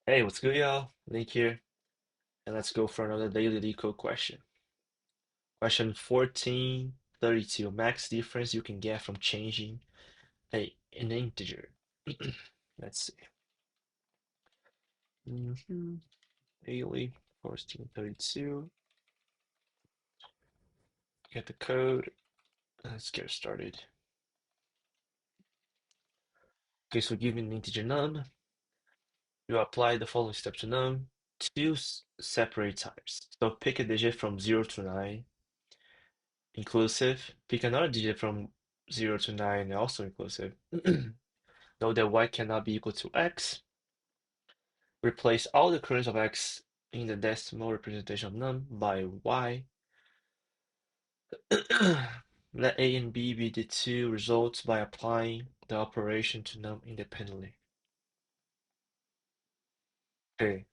Hey, what's good, y'all? Link here, and let's go for another daily LeetCode question. Question 1432. Max difference you can get from changing an integer. Let's see. Daily 1432. Get the code. Let's get started. Okay, so given an integer num, you apply the following steps to num two separate times. So pick a digit from 0 to 9, inclusive. Pick another digit from 0 to 9, also inclusive. Note that y cannot be equal to x. Replace all the currents of x in the decimal representation of num by y. Let a and b be the two results by applying the operation to num independently. Okay,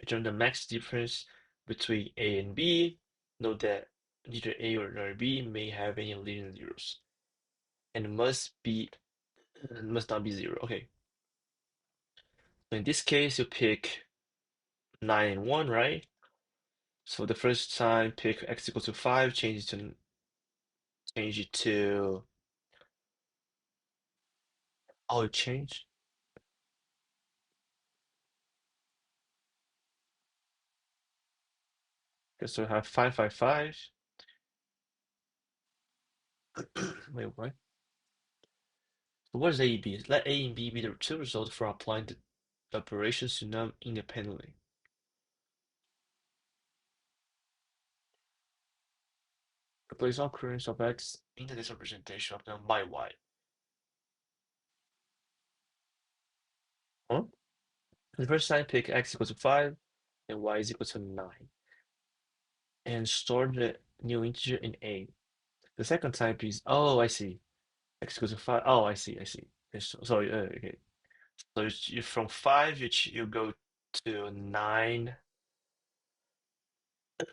determine the max difference between a and b. Note that neither a or b may have any leading zeros, and must not be zero. Okay, so in this case, you pick 9 and 1, right? So the first time pick x equal to 5, change it to oh it changed. Okay, so I have 555. Wait, what? So what is A and B? Let A and B be the two results for applying the operations to num independently. Replace all currents of x in the representation of num by y. Huh? The first time pick x equals to 5 and y is equal to 9. And store the new integer in A. The second time is, oh, I see. X equals to 5. Oh, I see. Yes, sorry, okay. So from 5, you go to 9,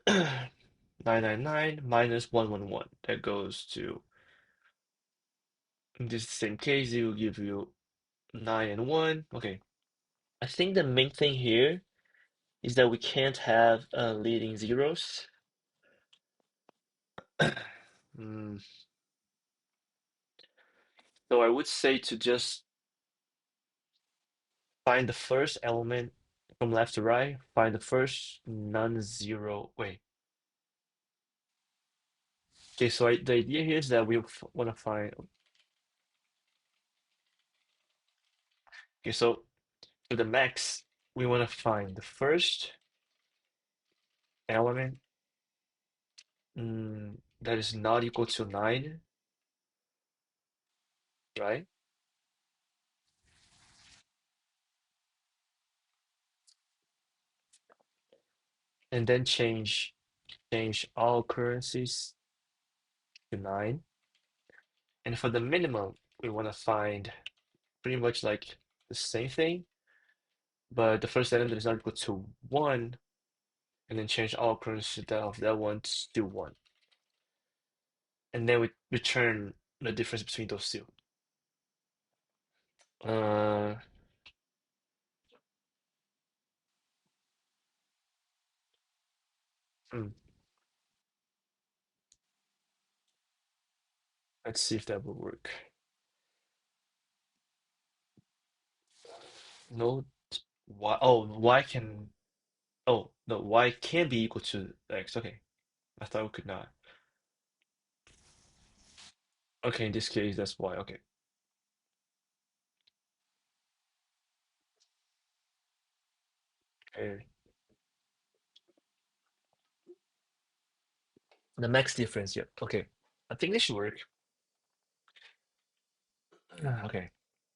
999 minus 111. That goes to, in this same case, it will give you 9 and 1. Okay. I think the main thing here is that we can't have leading zeros. Mm, so I would say to just find the first element from left to right, find the first non-zero. Wait. Okay, so the idea here is that we want to find. Okay, so for the max, we want to find the first element that is not equal to 9, right? And then change all currencies to 9. And for the minimum, we want to find pretty much like the same thing, but the first element is not equal to 1, and then change all currencies of that one to 1. And then we return the difference between those two. Uh, hmm, let's see if that will work. No, y. Oh, y can. Oh, no, y can be equal to x. Okay, I thought we could not. Okay, in this case, that's y. Okay. Okay. The max difference. Yep. Okay. I think this should work. Okay.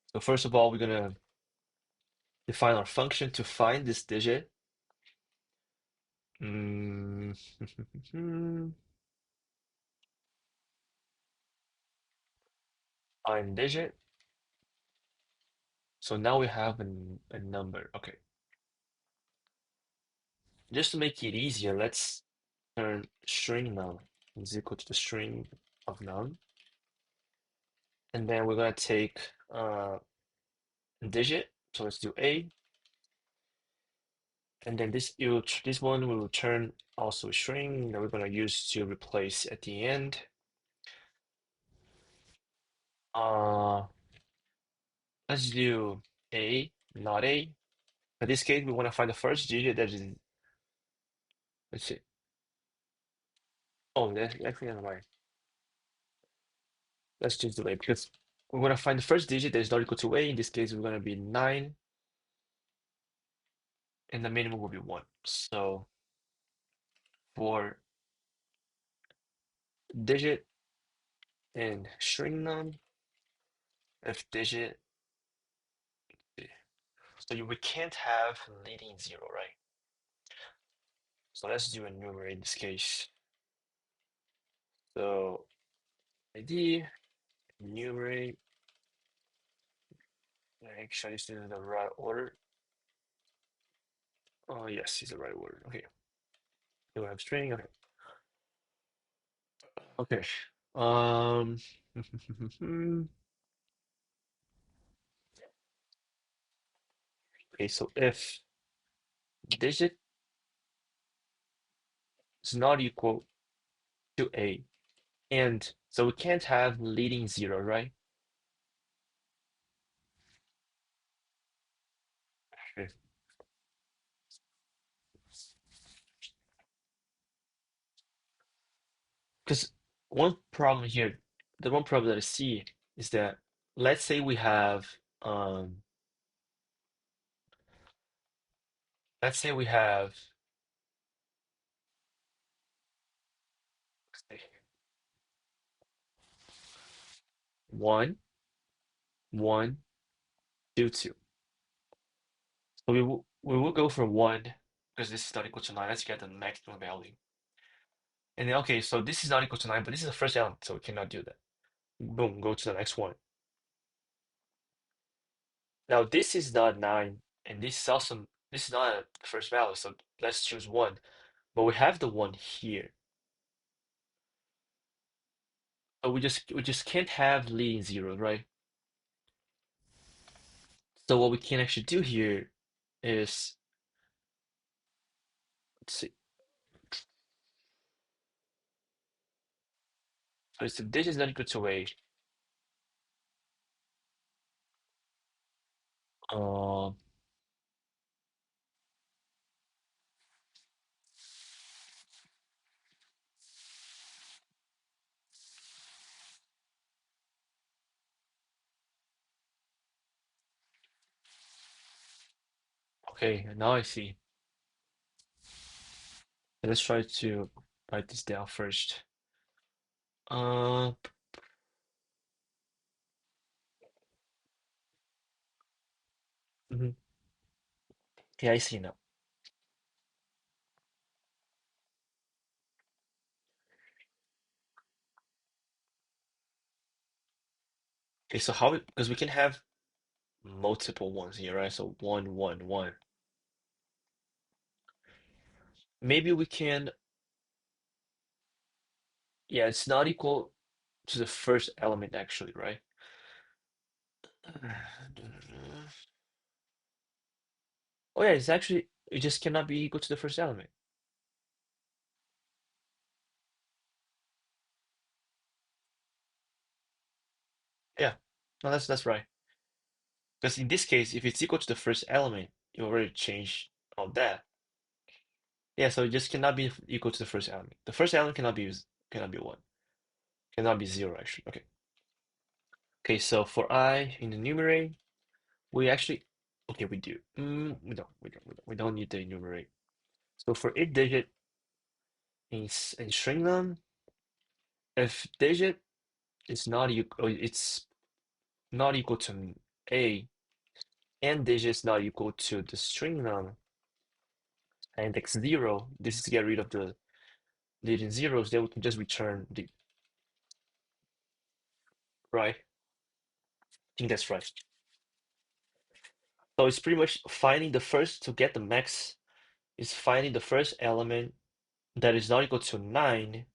So first of all, we're gonna define our function to find this digit. Mm, find digit. So now we have a number. Okay. Just to make it easier, let's turn string num is equal to the string of num. And then we're gonna take digit So let's do A, and then this one will return also a string that we're gonna use to replace at the end. Uh, let's do A, not A. In this case, we want to find the first digit that is, let's see. Oh, that's actually not right. Let's just do A because we want to find the first digit that is not equal to A. In this case, we're going to be 9, and the minimum will be 1. So for digit and string num, if digit, so we can't have leading 0, right? So let's do a numerator in this case. So ID, enumerate, make sure this is the right order. Oh, yes, it's the right order. Okay. You have string. Okay. Okay. Um. Okay. So if digit is not equal to A, and so we can't have leading 0, right? Because one problem here, the one problem that I see is that let's say we have um let's say we have let's say, 1, 1, 2, 2. So we will go for 1 because this is not equal to 9. Let's get the maximum value. And then okay, so this is not equal to 9, but this is the first element, so we cannot do that. Boom, go to the next one. Now this is not 9, and this is not a first value, so let's choose 1. But we have the 1 here. So we just can't have leading 0, right? So what we can actually do here is let's see. So if this is not equal to A, um okay, now I see. Let's try to write this down first. Uh mhm. Yeah, I see now. Okay, so how because we can have multiple ones here, right? So 1, 1, 1. Maybe we can, yeah, it's not equal to the first element actually, right? Oh yeah, it's actually, it just cannot be equal to the first element. Yeah, no, that's right. Because in this case, if it's equal to the first element, you already changed all that. Yeah, so it just cannot be equal to the first element. The first element cannot be 1, cannot be 0 actually. Okay. Okay, so for I in the numerator, we actually, okay, we do. We don't need the enumerate. So for each digit in string them, if digit is not equal, it's not equal to A, and digit is not equal to the string num index 0, this is to get rid of the leading zeros, then we can just return the right. I think that's right. So it's pretty much finding the first to get the max is finding the first element that is not equal to 9,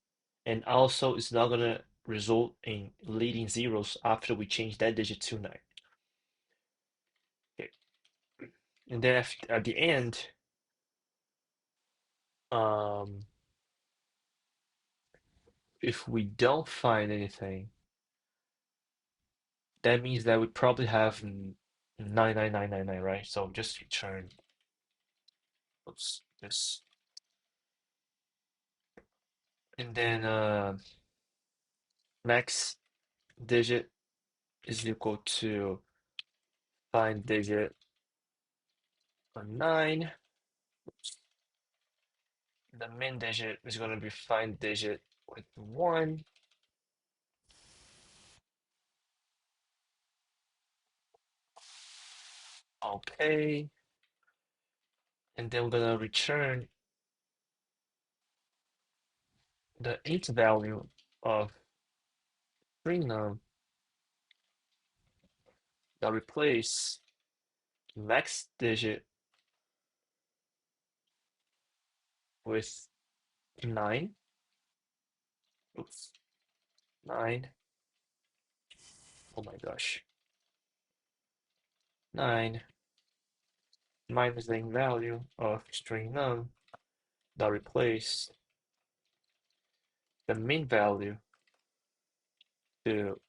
and also it's not gonna result in leading zeros after we change that digit to 9. Okay. And then at the end, um, if we don't find anything, that means that we probably have 99999, right? So just return, oops, this, and then max digit is equal to find digit on 9. The min digit is going to be find digit with 1. Okay. And then we're going to return the int value of string num that replace max digit with 9. Oops, 9. Oh my gosh. 9 minus the value of string num that replace the min value to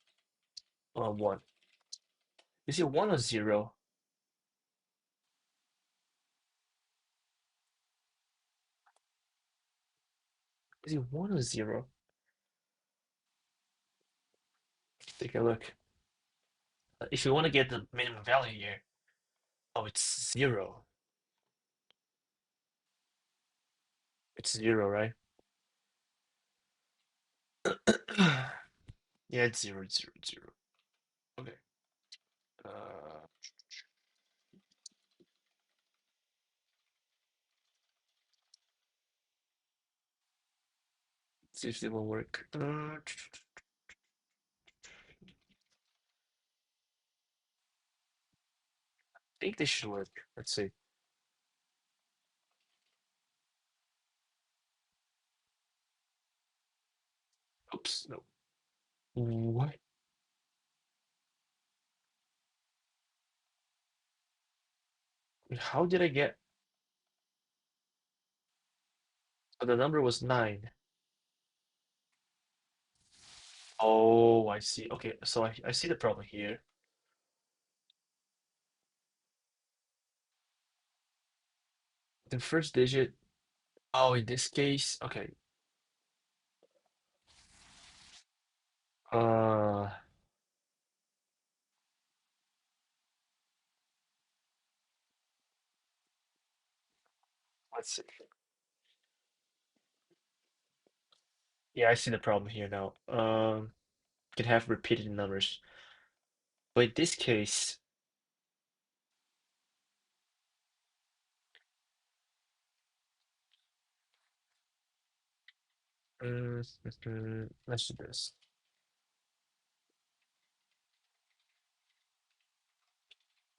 1. Is it 1 or 0? Is it 1 or 0? Take a look. If you want to get the minimum value here, oh, it's 0. It's 0, right? Yeah, it's 0, 0, 0. Okay. Uh, see if it will work. I think this should work. Let's see. Oops, no. What? How did I get? Oh, the number was 9. Oh, I see. Okay, so I see the problem here. The first digit. Oh, in this case, okay. Uh, let's see. Yeah, I see the problem here now. Can have repeated numbers, but in this case, let's do this.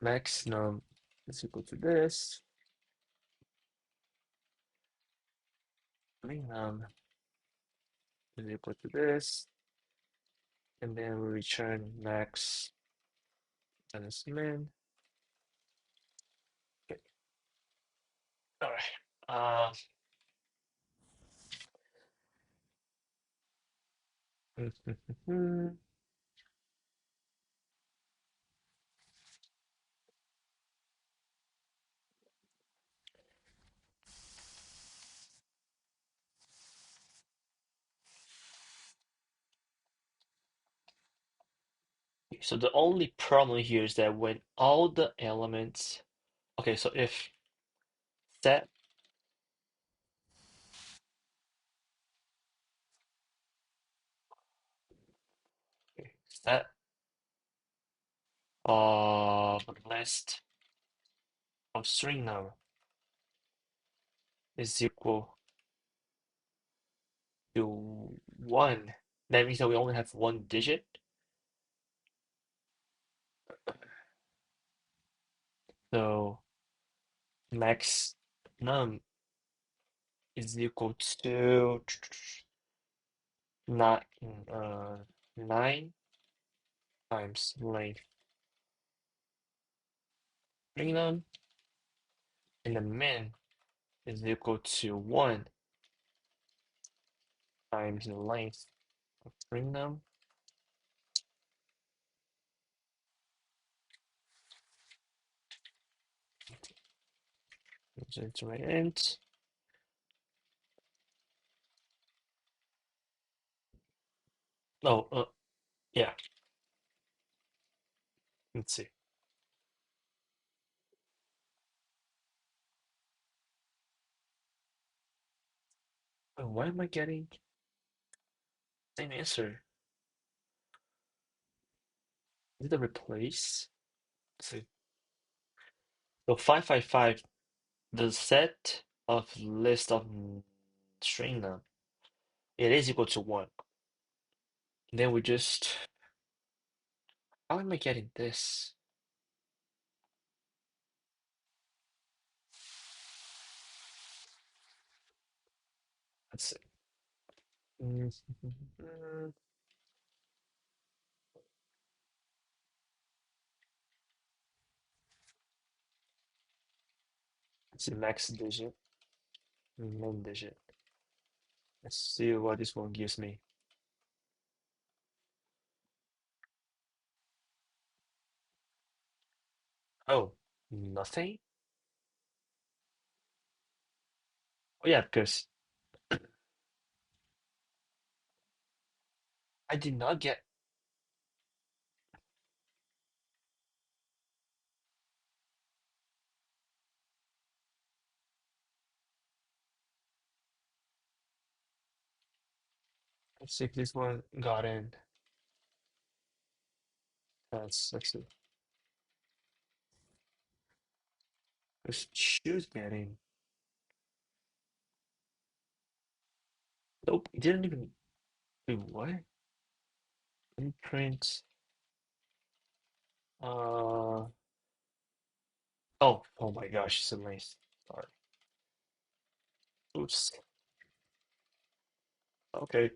Max num is equal to this. Min num is equal to this, and then we return max minus min. Okay. All right. So the only problem here is that when all the elements, okay, so if set, okay, set of list of string num is equal to 1, that means that we only have one digit. So max num is equal to not 9 times length string num and the min is equal to 1 times the length of string num. Into my int. Oh, yeah. Let's see. Oh, why am I getting same answer? Is it a replace? Let's see. So 555, the set of list of string num, it is equal to 1. Then we just, how am I getting this? Let's see. Mm, Let's see, max digit, min digit. Let's see what this one gives me. Oh, nothing? Oh yeah, because I did not get, let's see if this one got in. Let's see. This should get in. Nope, it didn't even do what? Imprint. Uh, oh my gosh, it's a length. Sorry. Oops. Okay,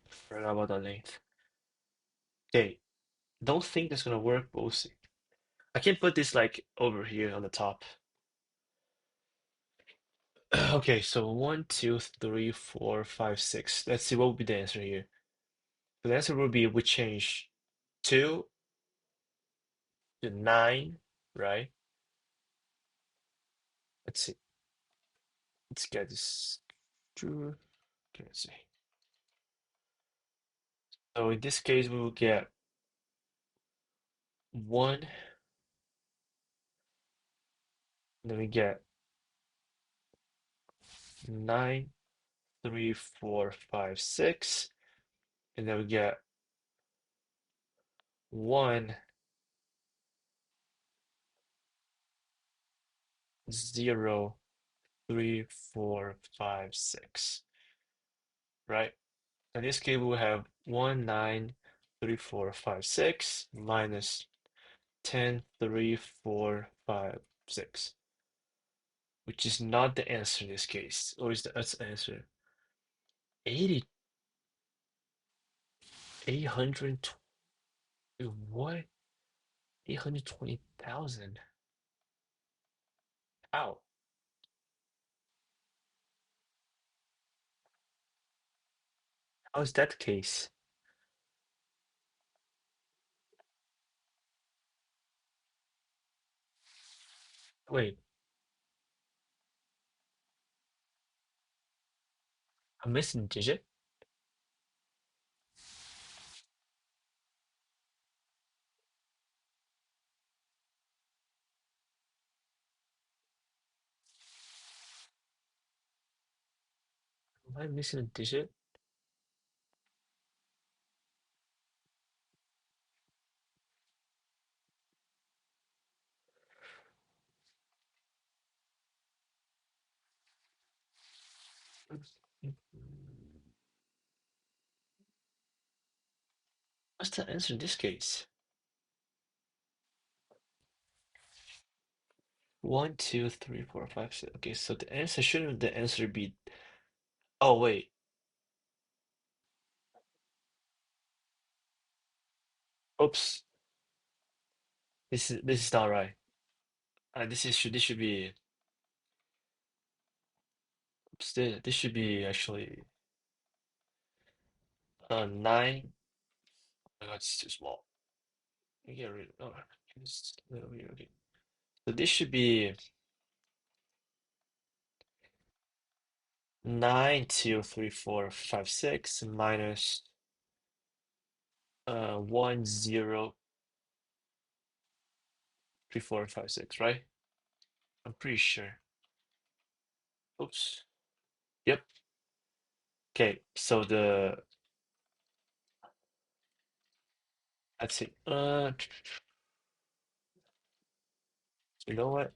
forgot about the length. Okay, don't think that's gonna work, but we'll see. I can put this like over here on the top. Okay, so 1, 2, 3, 4, 5, 6. Let's see what would be the answer here. So the answer would be we change 2 to 9, right? Let's see. Let's get this true. Okay, let's see. So in this case, we will get 1, then we get 9, 3, 4, 5, 6, and then we get 1, 0, 3, 4, 5, 6, right? In this case, we will have 1, 9, 3, 4, 5, 6 minus 10, 3, 4, 5, 6, which is not the answer in this case. Or is that's the answer? 80, 820, what? 820,000. How? How is that the case? Wait, I'm missing a digit? Am I missing a digit? What's the answer in this case? 1, 2, 3, 4, 5, 6. Okay, so the answer shouldn't the answer be. Oh wait, oops. This is not right. this should be this should be actually 9. Oh my God, it's too small. We get rid of it's a little weird. Okay. So this should be 9, 2, 3, 4, 5, 6 minus 1, 0, 3, 4, 5, 6, right? I'm pretty sure. Oops. Yep. Okay, so let's see. You know what?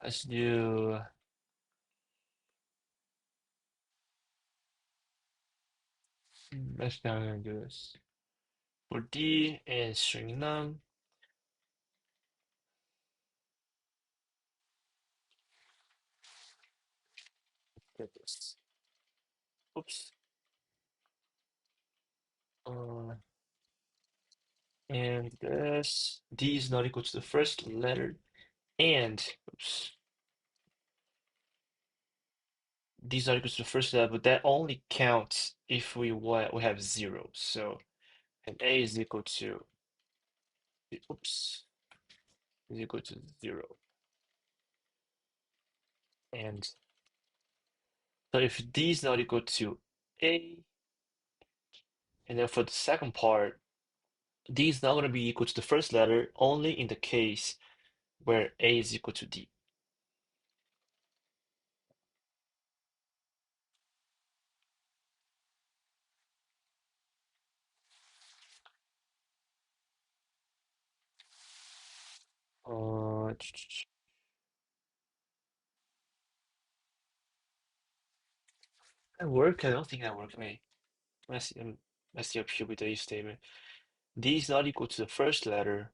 Let's do let's now gonna do this. For D and string num, get this. Oops. Uh, and this D is not equal to the first letter and oops. D is not equal to the first letter, but that only counts if we have 0. So and A is equal to oops is equal to 0. And so if D is not equal to A, and then for the second part, D is not going to be equal to the first letter only in the case where A is equal to D. Uh, that work? I don't think that worked. Wait, let's see up here with the if statement. D is not equal to the first letter.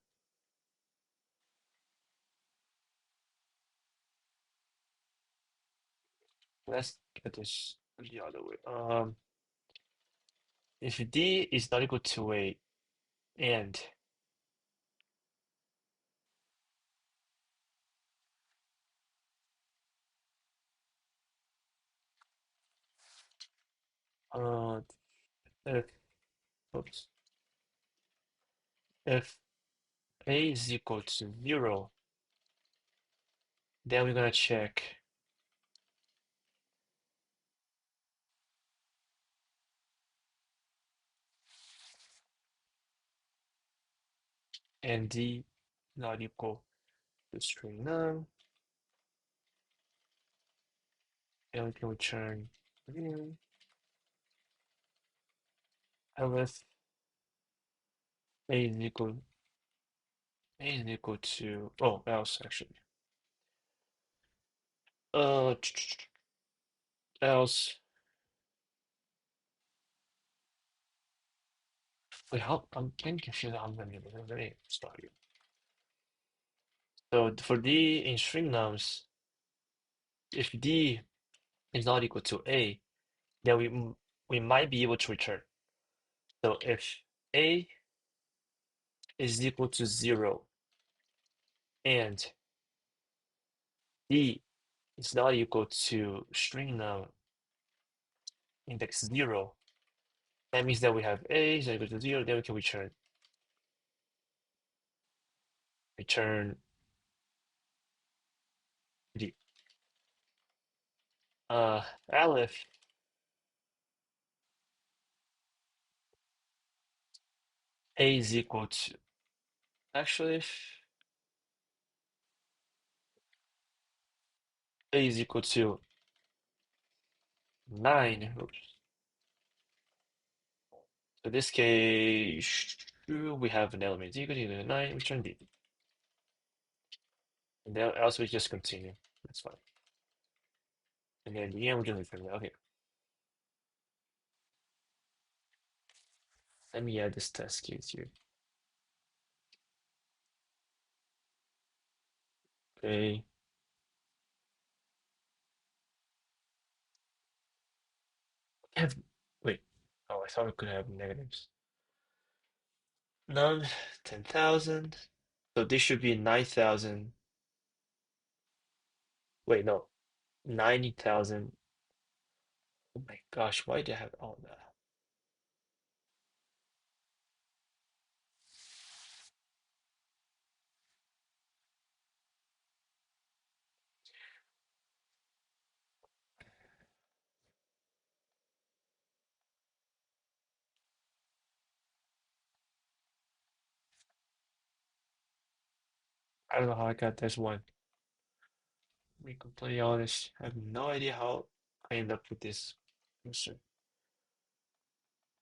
Let's get this the other way. If D is not equal to A and uh, if oops, if A is equal to 0, then we're gonna check and D not equal to string none, and we can return green. And with A is equal to else actually uh else wait how I'm getting confused how I'm gonna do this. Let me start here. So for D in string nums, if D is not equal to A, then we might be able to return. So if A is equal to 0 and D is not equal to string num index 0, that means that we have A is not equal to 0, then we can return D. Aleph A is equal to actually A is equal to 9. Oops. So this case, we have an element equal to 9, return D. And then else we just continue. That's fine. And then the end we just return that. Okay. Let me add this test case here. Okay. I have wait. Oh, thought we could have negatives. None, 10,000. So this should be 9,000. Wait, no, 90,000. Oh my gosh, why do I have all that? I don't know how I got this one. To be completely honest, I have no idea how I end up with this answer.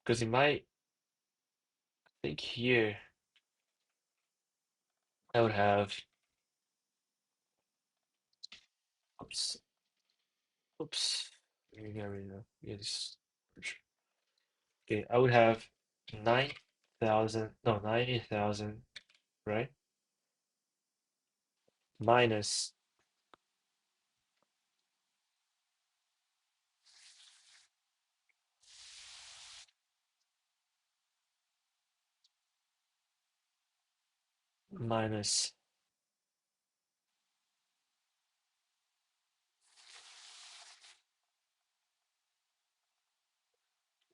Because in my, I think here, I would have, oops, oops, let me get rid of, yeah, this, okay, I would have 9,000, no, 90,000, right? Minus, minus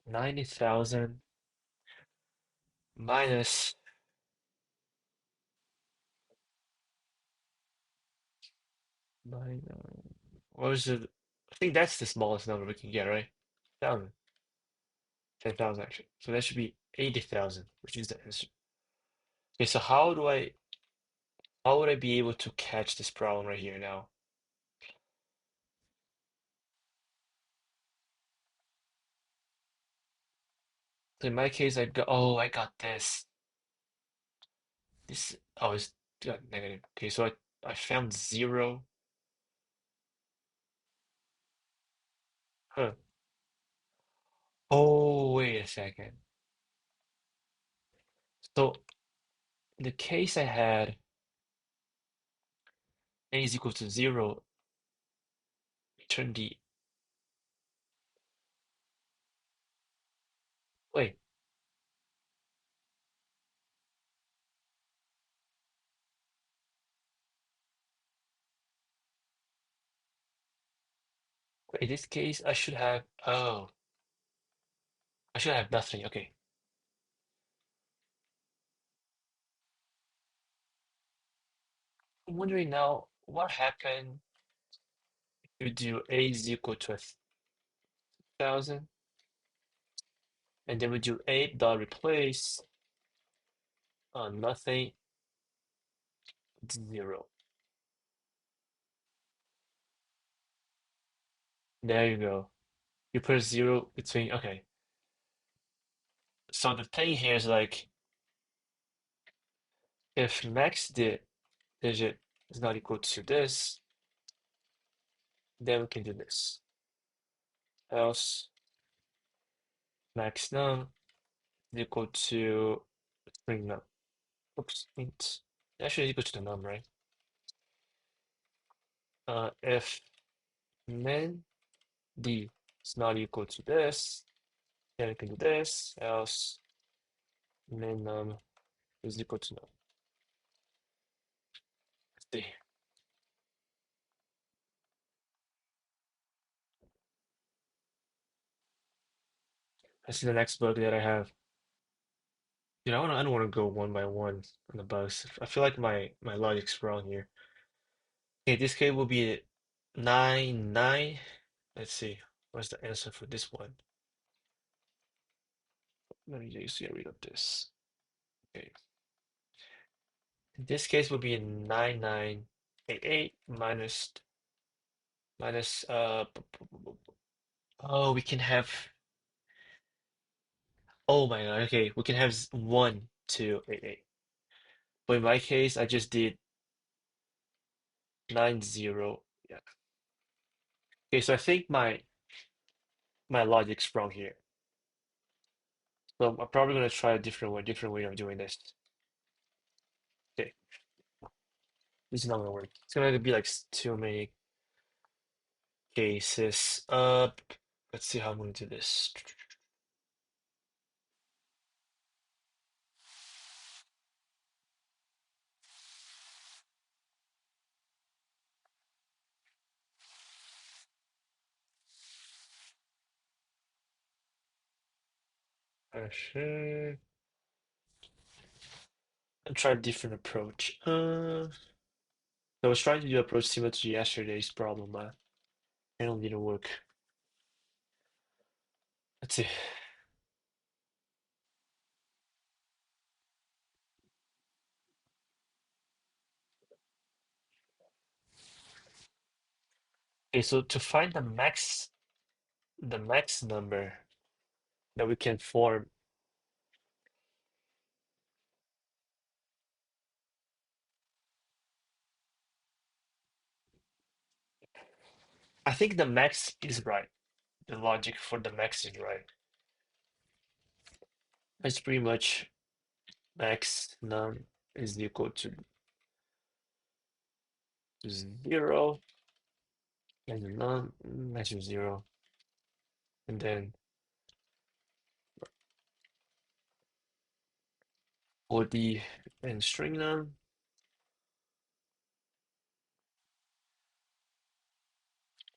90,000, minus, what was it? I think that's the smallest number we can get, right? 1,000, 10,000 actually. So that should be 80,000, which is the answer. Okay, so how would I be able to catch this problem right here now? So in my case, I got this. Oh, it's got negative. Okay, so I found zero. Huh. Oh, wait a second. So the case I had a is equal to zero, return the, wait, in this case, I should have nothing. Okay. I'm wondering now, what happened if you do a is equal to 1,000, and then we do a dot replace nothing, zero. There you go. You put a zero between, okay. So the thing here is like, if max digit is not equal to this, then we can do this. Else max num is equal to string num. Oops, int. Actually equal to the num, right? If min d is not equal to this, then we can do this. Else min num is equal to num. Let's see. Let's see the next bug that I have. I don't want to go one by one on the bugs. I feel like my logic's wrong here. Okay, this case will be 9, 9. Let's see. What's the answer for this one? Let me just get rid of this. Okay. In this case will be 9988 minus oh, we can have, oh my God, okay, we can have 1 2 8 8. But in my case, I just did 90. Yeah. Okay, so I think my logic's wrong here. So I'm probably gonna try a different way of doing this. Okay, this is not gonna work. It's gonna be like too many cases. Let's see how I'm gonna do this. Sure. I'll try a different approach. I was trying to do approach similar to yesterday's problem, but it didn't work. Let's see. Okay, so to find the max number that we can form, I think the max is right. The logic for the max is right. It's pretty much max num is equal to 0 and num max is 0. And then for the and string num,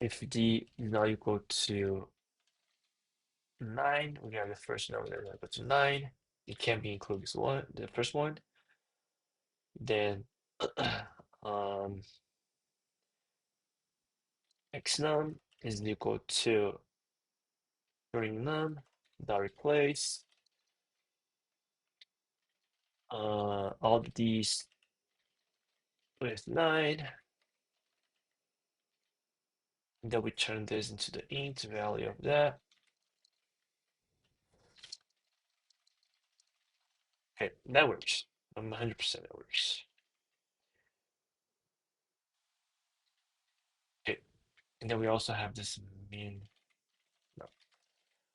if d is not equal to 9, we have the first number that is equal to 9. It can be included as one, the first one. Then um, x num is equal to string num dot replace all of these with 9. And then we turn this into the int value of that. Okay, that works. I'm 100% that works. Okay, and then we also have this min. No.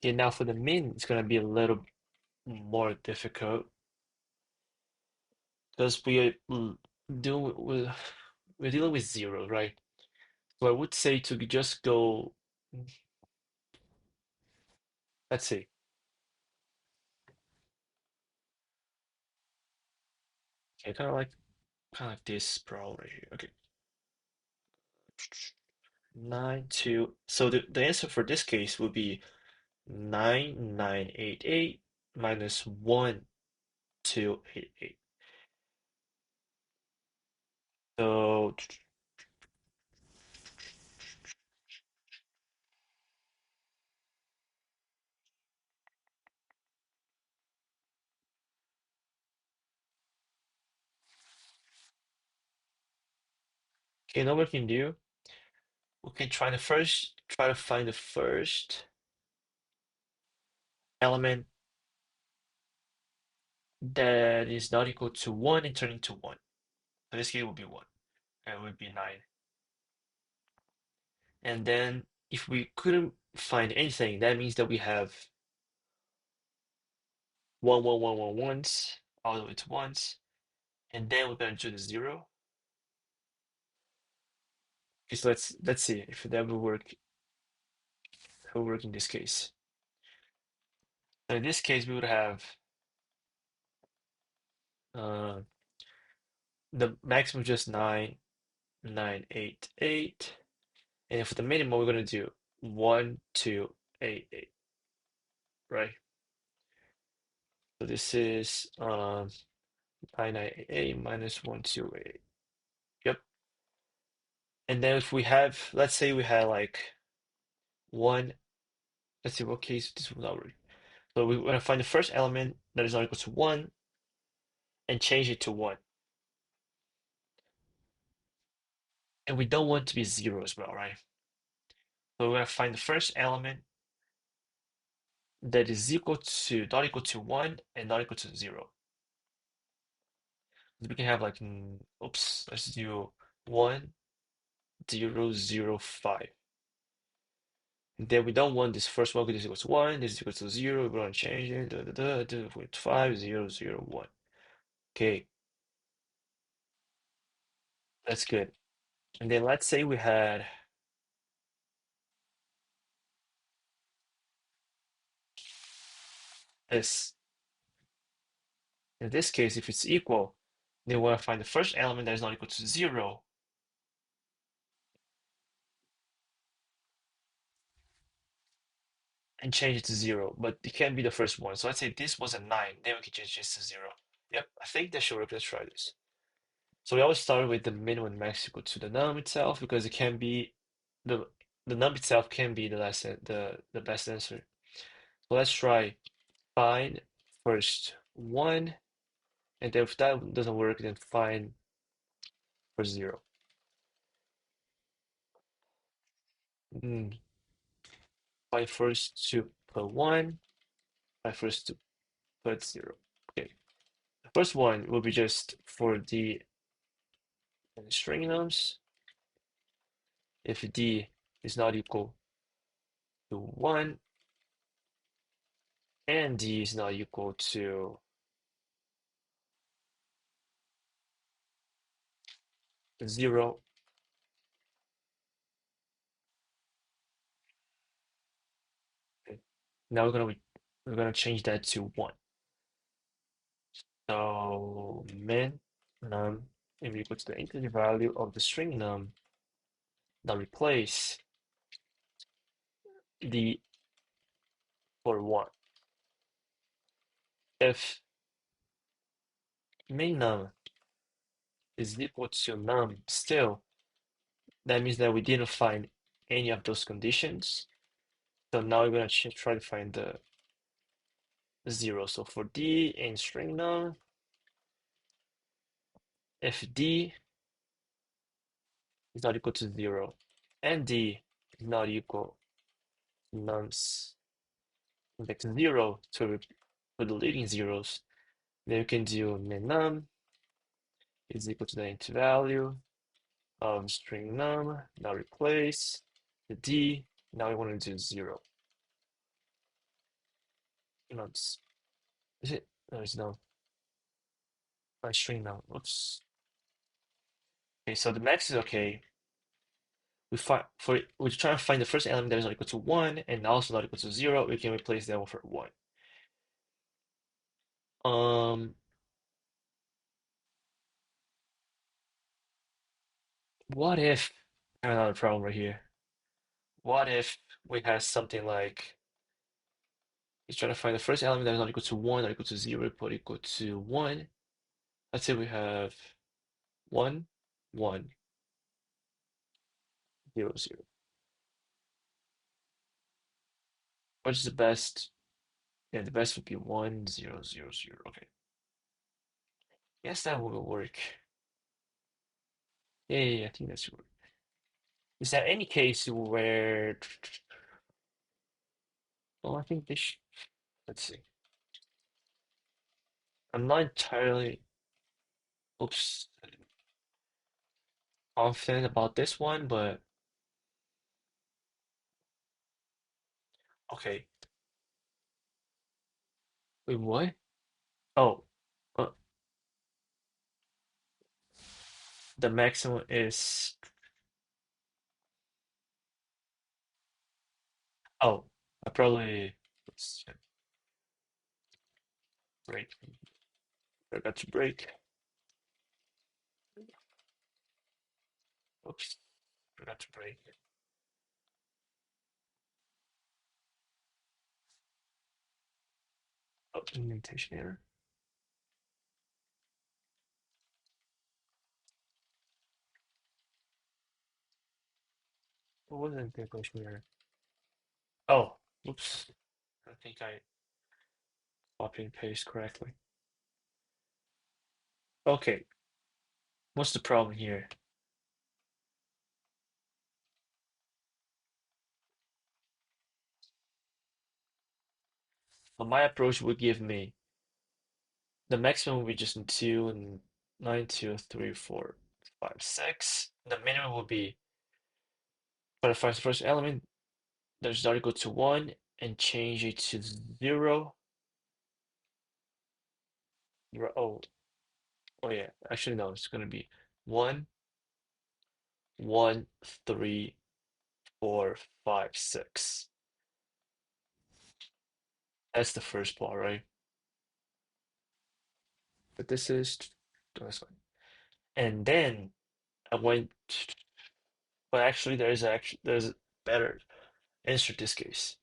Okay, now for the min, it's gonna be a little more difficult because doing with we're dealing with zeros, right? So I would say to just go, let's see, okay, kind of like this problem right here. Okay, 9 2. So the answer for this case would be 9988 minus 1288. So okay, now what we can do, we can try to find the first element that is not equal to 1 and turn into 1. So this case would be 1, and it would be 9. And then if we couldn't find anything, that means that we have 1 1 1 1 ones all the way to ones, and then we're gonna do the 0. Okay, so let's see if that will work in this case. So in this case, we would have uh, the maximum just 9988, and for the minimum, we're gonna do 1288, right? So this is 9988 minus 1288. Yep. And then if we have, let's say we had like one, let's see what case this will not work. So we want to find the first element that is not equal to 1 and change it to 1. And we don't want to be 0 as well, right? So we're going to find the first element that is equal to, not equal to 1 and not equal to 0. We can have like, oops, let's do 1, 0, 0, 5. And then we don't want this first one because this equals to 1, this is equal to 0. We're going to change it, do 5, 0, 0, 1. Okay, that's good. And then let's say we had this. In this case, if it's equal, then we want to find the first element that is not equal to 0. and change it to 0, but it can't be the first one. So let's say this was a 9, then we can change this to 0. Yep, I think that should work. Let's try this. So we always start with the minimum and max equal to the num itself because it can be the the num itself can be the best answer. So let's try find first 1, and then if that doesn't work, then find for 0. Mm, Find first to put 1, find first to put 0. Okay. The first one will be just for the string nums. If d is not equal to 1 and d is not equal to 0, okay, now we're gonna change that to 1. So min num is equal to the integer value of the string num. Now replace d for 1. If min num is equal to num still, that means that we didn't find any of those conditions. So now we're gonna try to find the 0. So for d in string num, if d is not equal to 0 and d is not equal to num's index 0 for the leading zeros, then you can do min num is equal to the int value of string num. Now replace the d. Now we want to do 0. Nums. Is it? No, it's no. My string num. Oops. Okay, so the max is okay. We try to find the first element that is not equal to 1 and also not equal to 0. We can replace that one for 1. Um, what if I have another problem right here? What if we have something like it's trying to find the first element that is not equal to 1, not equal to 0, but equal to 1. Let's say we have 1, 1, 0, 0. What is the best? Yeah, the best would be 1, 0, 0, 0. Okay. Yes, that will work. Yeah, I think that should work. Is there any case where well, I think this let's see. I'm not entirely oops confident about this one, but okay. Wait, what? Oh, uh, the maximum is oh, I probably let's break. Forgot to break. Oops, forgot to break. Oh, indentation error. What was the indentation error? Oh, oops. I think I copy and paste correctly. Okay, what's the problem here? So my approach would give me the maximum will be just 2 and 9, 2, 3, 4, 5, 6. The minimum will be for the first element that's not equal to 1 and change it to 0. Oh, oh yeah, actually no, it's gonna be 1, 1, 3, 4, 5, 6. That's the first part, right? But this is oh, that's fine. And then I went, but actually there's a better answer to this case.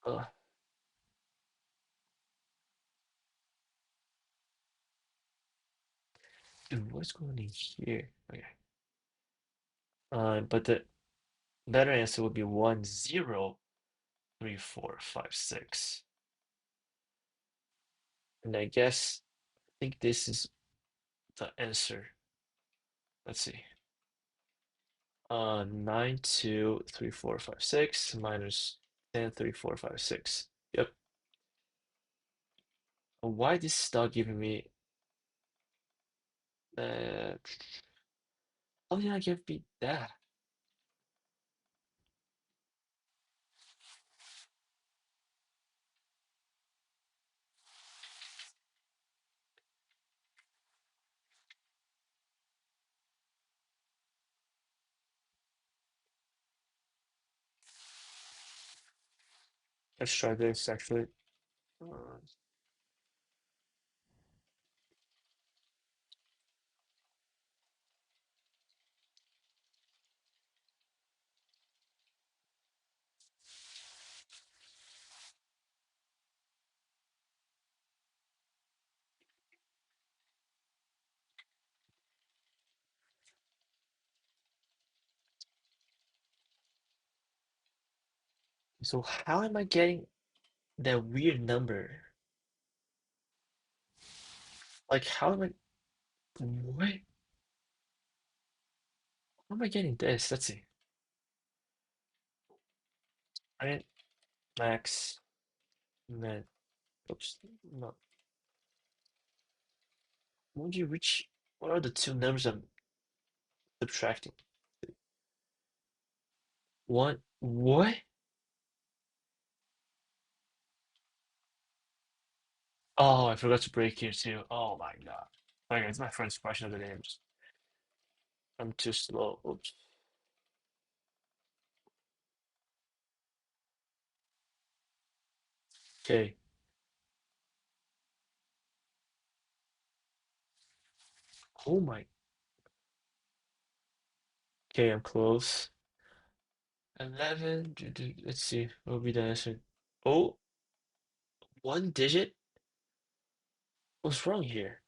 Uh, Dude, what's going on here? Okay. But the better answer would be 103456. And I guess I think this is the answer. Let's see. 923456 minus 103456. Yep. Why this start giving me uh oh yeah, give me that. Let's try this actually. Uh, so how am I getting that weird number? Like how am I what? How am I getting this? Let's see. Right? Max min. Oops. No. Would you reach what are the two numbers I'm subtracting? One what? Oh, I forgot to break here too. Oh my God. Okay, it's my first question of the day. I'm too slow. Oops. Okay. Oh my. Okay, I'm close. 11. Let's see. What will be the answer? Oh, one digit? What's wrong here?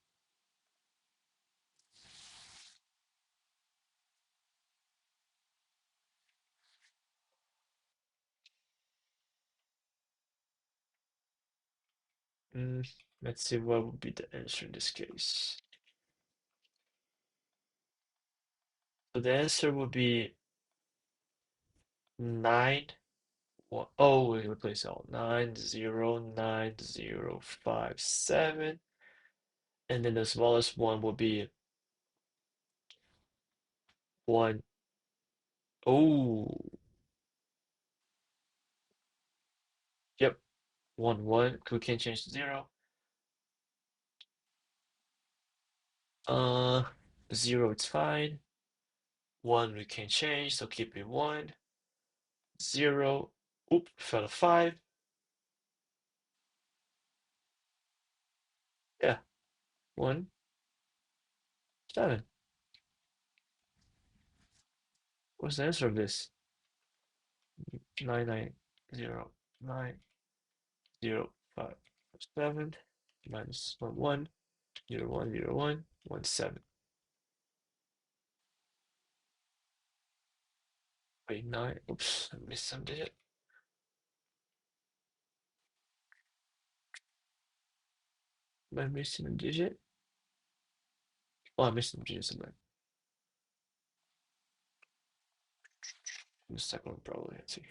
Mm, let's see what would be the answer in this case. So the answer would be nine. One, oh, we replace all 909057, and then the smallest one will be one. Oh, yep, 1 1. We can't change to zero. Uh, zero, it's fine. One we can change, so keep it one. Zero. Oop, fell a five. Yeah, one, seven. What's the answer of this? 990905 7 minus 1 0 1 0 1 1 7. Wait, nine. Oops, I missed some digit. Am I missing a digit? Oh, I'm missing a digit somewhere. The second one probably. Let's see.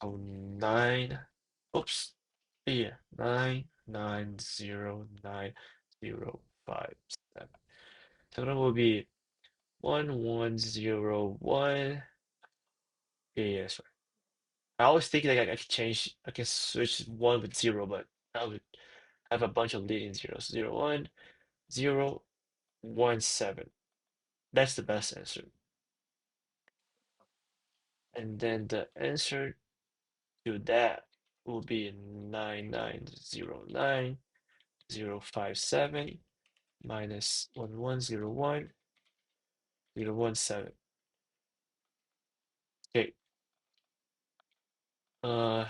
So nine. Oops. Yeah, 9909057. Second one will be 1101. Yeah, yeah, that's right. I always think like I can change, I can switch one with zero, but I would have a bunch of leading zeros. 010017. That's the best answer. And then the answer to that will be 9909057 minus 1101 017. Okay, Uh,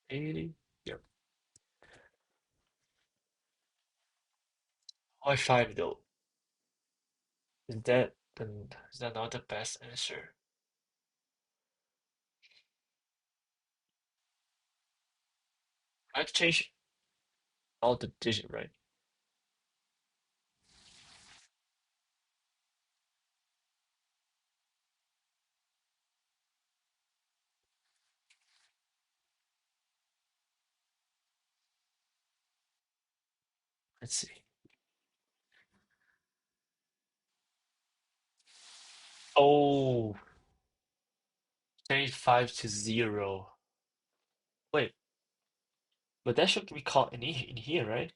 80. Yep. Why five though? Is that not the best answer? I have to change all the digit, right? Let's see. Oh, change five to zero. Wait, but that should be caught in here, right?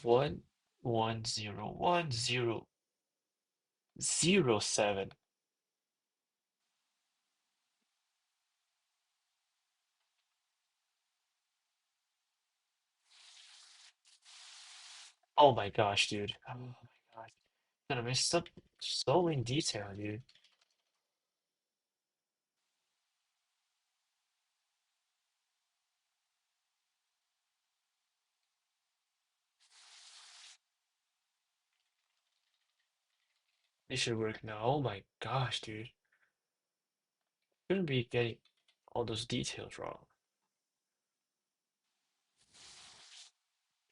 1 1 0 1 0 0 7. Oh my gosh, dude. Oh my gosh. Gonna miss up so in detail, dude. This should work now. Oh my gosh, dude. Gonna be getting all those details wrong.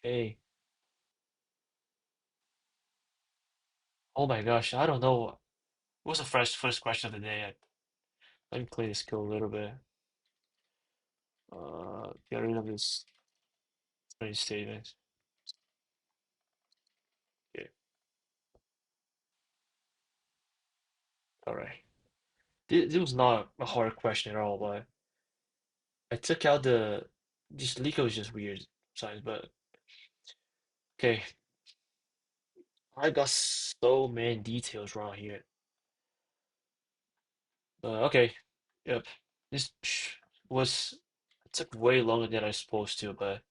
Hey, oh my gosh, I don't know. What's the first question of the day? Let me clean this code a little bit. Get rid of this string statement. Okay, all right. This was not a hard question at all, but I took out the this LeetCode is just weird sometimes, but okay. I got so many details wrong here. Okay. Yep. This was it took way longer than I was supposed to, but it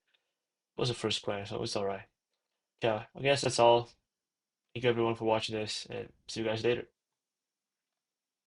was the first class, so it's all right. Yeah, I guess that's all. Thank you everyone for watching this, and see you guys later.